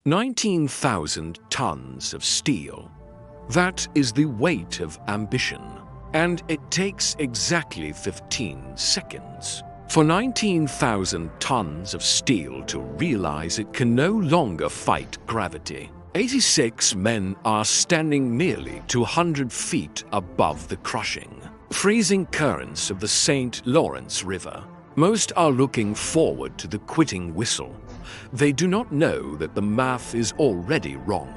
19,000 tons of steel. That is the weight of ambition. And it takes exactly 15 seconds for 19,000 tons of steel to realize it can no longer fight gravity. 86 men are standing nearly 200 feet above the crushing, freezing currents of the St. Lawrence River. Most are looking forward to the quitting whistle. They do not know that the math is already wrong.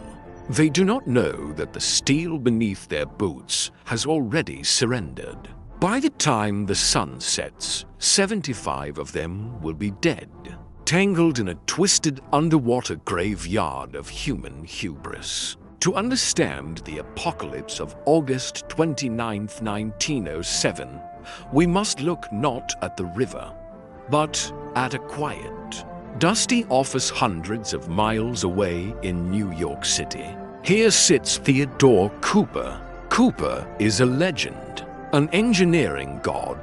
They do not know that the steel beneath their boots has already surrendered. By the time the sun sets, 75 of them will be dead, tangled in a twisted underwater graveyard of human hubris. To understand the apocalypse of August 29, 1907, we must look not at the river, but at a quiet, dusty office hundreds of miles away in New York City. Here sits Theodore Cooper. Cooper is a legend, an engineering god.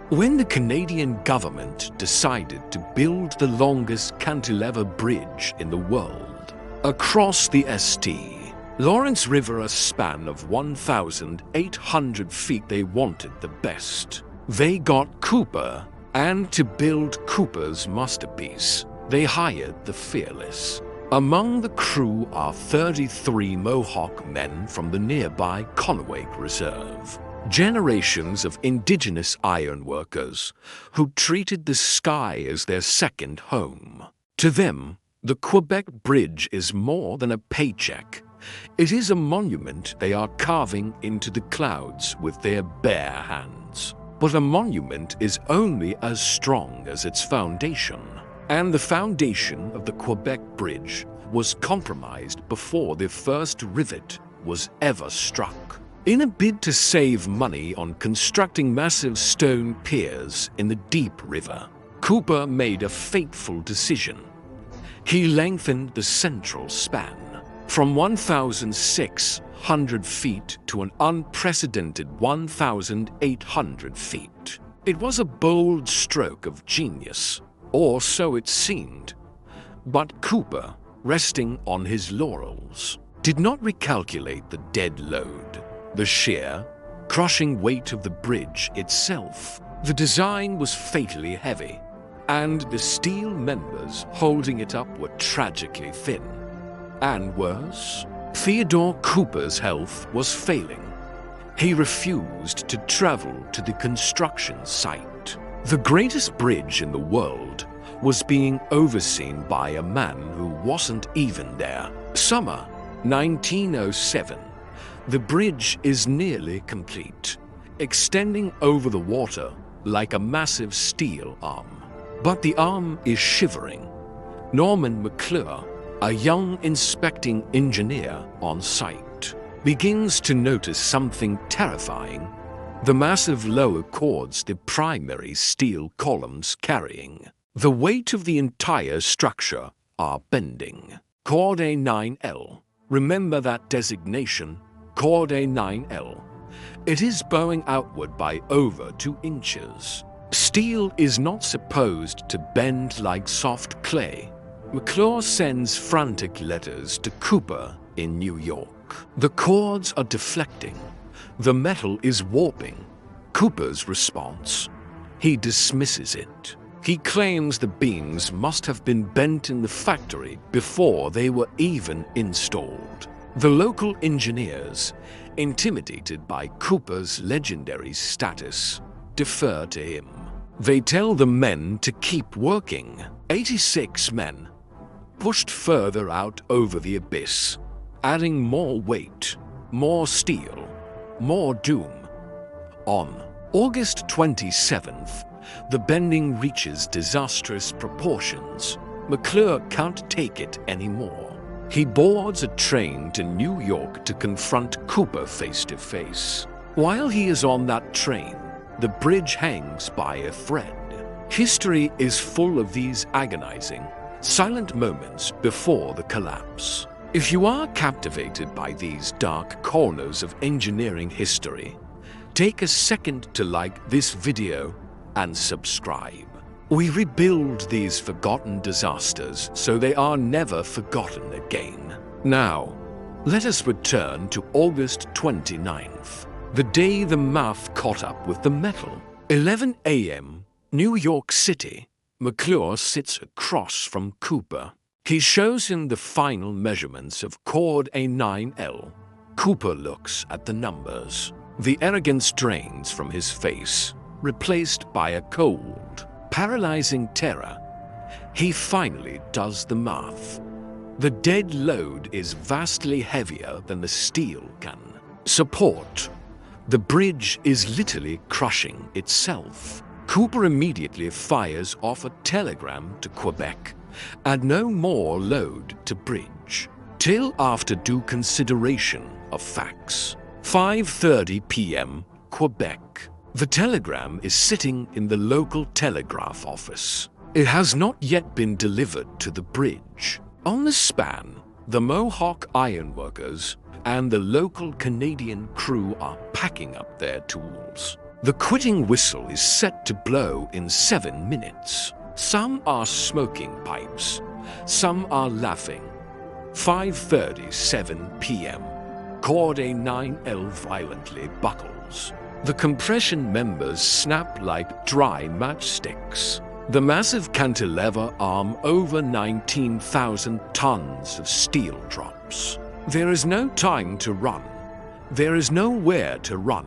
When the Canadian government decided to build the longest cantilever bridge in the world across the St. Lawrence River, a span of 1,800 feet, they wanted the best. They got Cooper, and to build Cooper's masterpiece, they hired the fearless. Among the crew are 33 Mohawk men from the nearby Kahnawake Reserve. Generations of indigenous ironworkers who treated the sky as their second home. To them, the Quebec Bridge is more than a paycheck. It is a monument they are carving into the clouds with their bare hands. But a monument is only as strong as its foundation. And the foundation of the Quebec Bridge was compromised before the first rivet was ever struck. In a bid to save money on constructing massive stone piers in the deep river, Cooper made a fateful decision. He lengthened the central span from 1,600 feet to an unprecedented 1,800 feet. It was a bold stroke of genius, or so it seemed. But Cooper, resting on his laurels, did not recalculate the dead load, the sheer, crushing weight of the bridge itself. The design was fatally heavy, and the steel members holding it up were tragically thin. And worse, Theodore Cooper's health was failing. He refused to travel to the construction site. The greatest bridge in the world was being overseen by a man who wasn't even there. Summer 1907. The bridge is nearly complete, extending over the water like a massive steel arm. But the arm is shivering. Norman McClure, a young inspecting engineer on site, begins to notice something terrifying. The massive lower cords the primary steel columns carrying. The weight of the entire structure are bending. Cord A9L. Remember that designation, Cord A9L. It is bowing outward by over 2 inches. Steel is not supposed to bend like soft clay. McClure sends frantic letters to Cooper in New York. The cords are deflecting. The metal is warping. Cooper's response? He dismisses it. He claims the beams must have been bent in the factory before they were even installed. The local engineers, intimidated by Cooper's legendary status, defer to him. They tell the men to keep working. 86 men, pushed further out over the abyss, adding more weight, more steel, more doom. On August 27th, the bending reaches disastrous proportions. McClure can't take it anymore. He boards a train to New York to confront Cooper face to face. While he is on that train, the bridge hangs by a thread. History is full of these agonizing, silent moments before the collapse. If you are captivated by these dark corners of engineering history, take a second to like this video and subscribe. We rebuild these forgotten disasters so they are never forgotten again. Now, let us return to August 29th, the day the math caught up with the metal. 11 a.m., New York City. McClure sits across from Cooper. He shows him the final measurements of chord A9L. Cooper looks at the numbers. The arrogance drains from his face, replaced by a cold, paralyzing terror. He finally does the math. The dead load is vastly heavier than the steel can support. The bridge is literally crushing itself. Cooper immediately fires off a telegram to Quebec. Add no more load to bridge till after due consideration of facts. 5:30 p.m. Quebec. The telegram is sitting in the local telegraph office. It has not yet been delivered to the bridge. On the span, the Mohawk ironworkers and the local Canadian crew are packing up their tools. The quitting whistle is set to blow in 7 minutes. Some are smoking pipes, some are laughing. 5:37 p.m. Chord A9L violently buckles. The compression members snap like dry matchsticks. The massive cantilever arm over 19,000 tons of steel drops. There is no time to run. There is nowhere to run.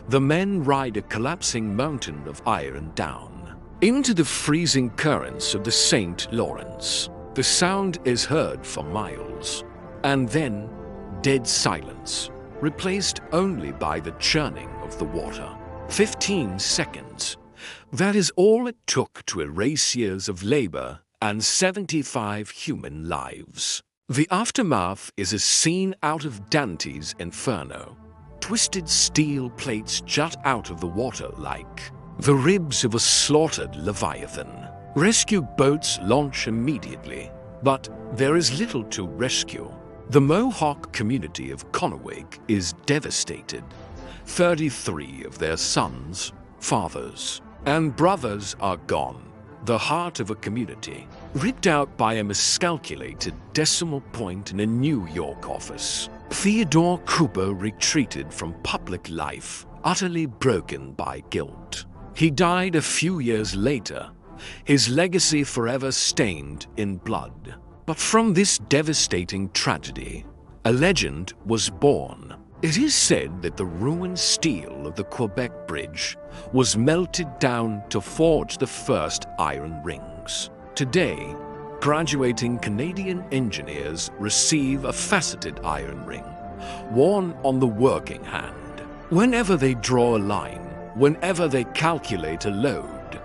The men ride a collapsing mountain of iron down into the freezing currents of the St. Lawrence. The sound is heard for miles, and then dead silence, replaced only by the churning of the water. 15 seconds. That is all it took to erase years of labor and 75 human lives. The aftermath is a scene out of Dante's Inferno. Twisted steel plates jut out of the water like the ribs of a slaughtered leviathan. Rescue boats launch immediately, but there is little to rescue. The Mohawk community of Kahnawake is devastated. 33 of their sons, fathers, and brothers are gone. The heart of a community, ripped out by a miscalculated decimal point in a New York office. Theodore Cooper retreated from public life, utterly broken by guilt. He died a few years later, his legacy forever stained in blood. But from this devastating tragedy, a legend was born. It is said that the ruined steel of the Quebec Bridge was melted down to forge the first iron rings. Today, graduating Canadian engineers receive a faceted iron ring, worn on the working hand. Whenever they draw a line, whenever they calculate a load,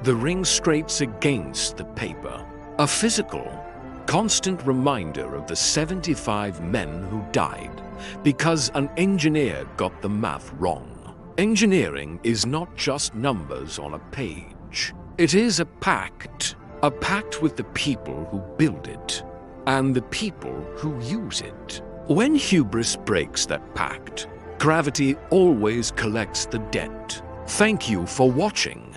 the ring scrapes against the paper. A physical, constant reminder of the 75 men who died because an engineer got the math wrong. Engineering is not just numbers on a page. It is a pact with the people who build it and the people who use it. When hubris breaks that pact, gravity always collects the debt. Thank you for watching.